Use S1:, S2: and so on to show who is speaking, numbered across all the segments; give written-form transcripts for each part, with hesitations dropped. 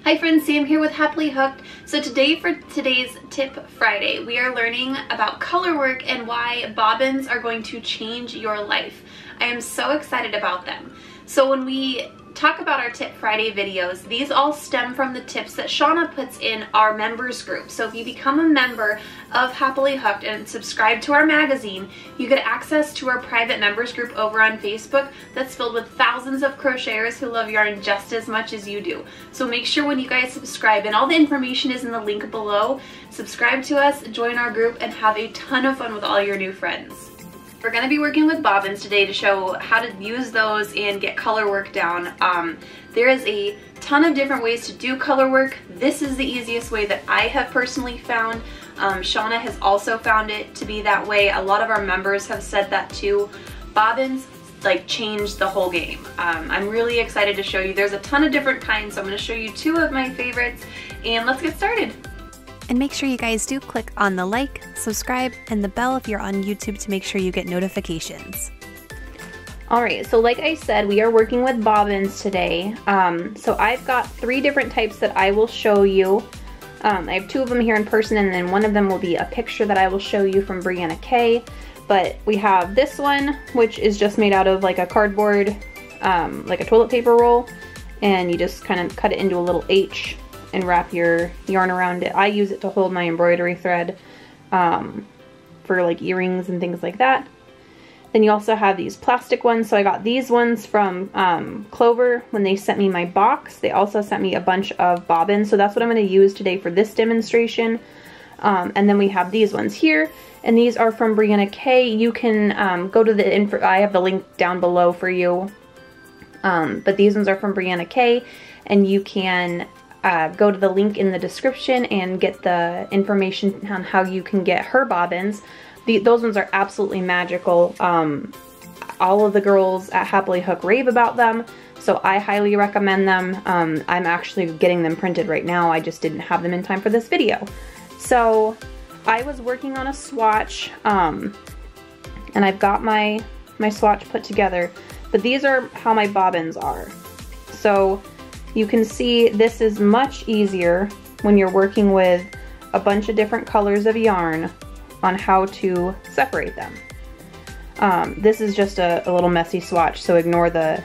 S1: Hi friends, Sam here with Happily Hooked. So today for today's Tip Friday, we are learning about color work and why bobbins are going to change your life. I am so excited about them. So when we talk about our Tip Friday videos, these all stem from the tips that Shauna puts in our members group. So if you become a member of Happily Hooked and subscribe to our magazine, you get access to our private members group over on Facebook that's filled with thousands of crocheters who love yarn just as much as you do. So make sure when you guys subscribe, and all the information is in the link below, subscribe to us, join our group, and have a ton of fun with all your new friends. We're going to be working with bobbins today to show how to use those and get color work down. There is a ton of different ways to do color work. This is the easiest way that I have personally found. Shauna has also found it to be that way. A lot of our members have said that too. Bobbins like changed the whole game. I'm really excited to show you. There's a ton of different kinds, so I'm going to show you two of my favorites, and let's get started.
S2: And make sure you guys do click on the like, subscribe, and the bell if you're on YouTube to make sure you get notifications.
S1: Alright, so like I said, we are working with bobbins today. So I've got three different types that I will show you. I have two of them here in person, and then one of them will be a picture that I will show you from Brianna K. But we have this one, which is just made out of like a cardboard, like a toilet paper roll, and you just kind of cut it into a little H and wrap your yarn around it. I use it to hold my embroidery thread for like earrings and things like that. Then you also have these plastic ones. So I got these ones from Clover when they sent me my box. They also sent me a bunch of bobbins, so that's what I'm going to use today for this demonstration. And then we have these ones here, and these are from Brianna K. You can go to the info, I have the link down below for you. But these ones are from Brianna K, and you can go to the link in the description and get the information on how you can get her bobbins. Those ones are absolutely magical. All of the girls at Happily Hook rave about them, so I highly recommend them. I'm actually getting them printed right now. I just didn't have them in time for this video. So I was working on a swatch, and I've got my swatch put together, but these are how my bobbins are. So you can see this is much easier when you're working with a bunch of different colors of yarn on how to separate them. This is just a little messy swatch, so ignore the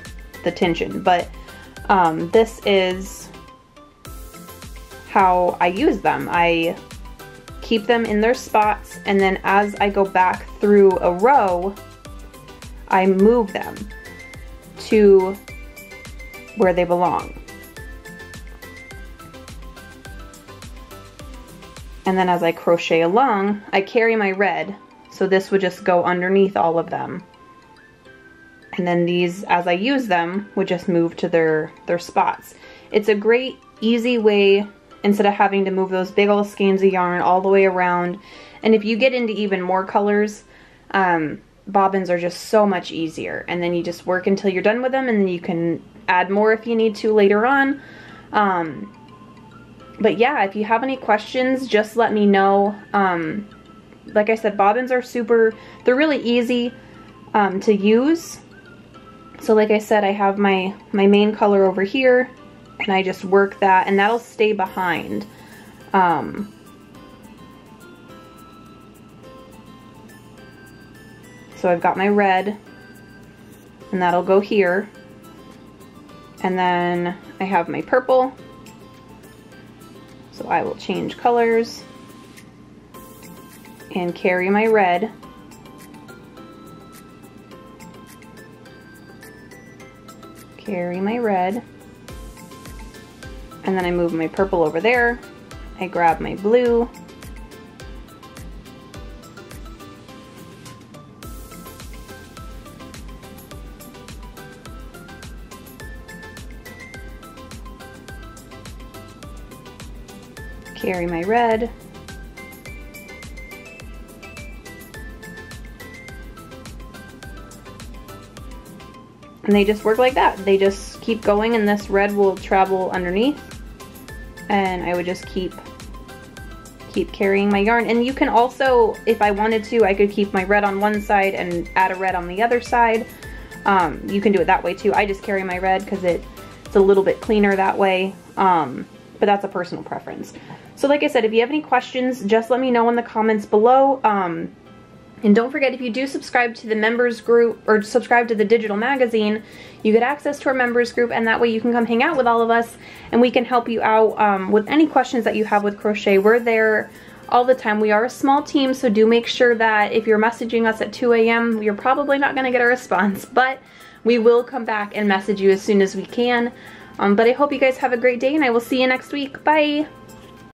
S1: tension, but this is how I use them. I keep them in their spots, and then as I go back through a row, I move them to where they belong. And then as I crochet along, I carry my red, so this would just go underneath all of them. And then these, as I use them, would just move to their spots. It's a great, easy way, instead of having to move those big old skeins of yarn all the way around. And if you get into even more colors, bobbins are just so much easier. And then you just work until you're done with them, and then you can add more if you need to later on. But yeah, if you have any questions, just let me know. Like I said, bobbins are they're really easy to use. So like I said, I have my main color over here, and I just work that, and that'll stay behind. So I've got my red, and that'll go here. And then I have my purple. So I will change colors and carry my red. Carry my red. And then I move my purple over there. I grab my blue. Carry my red. And they just work like that. They just keep going, and this red will travel underneath. And I would just keep carrying my yarn. And you can also, if I wanted to, I could keep my red on one side and add a red on the other side. You can do it that way too. I just carry my red because it's a little bit cleaner that way. But but that's a personal preference. So like I said, if you have any questions, just let me know in the comments below. And don't forget, if you do subscribe to the members group or subscribe to the digital magazine, you get access to our members group, and that way you can come hang out with all of us and we can help you out with any questions that you have with crochet. We're there all the time. We are a small team, so do make sure that if you're messaging us at 2 a.m., you're probably not going to get a response, but we will come back and message you as soon as we can. But I hope you guys have a great day, and I will see you next week. Bye!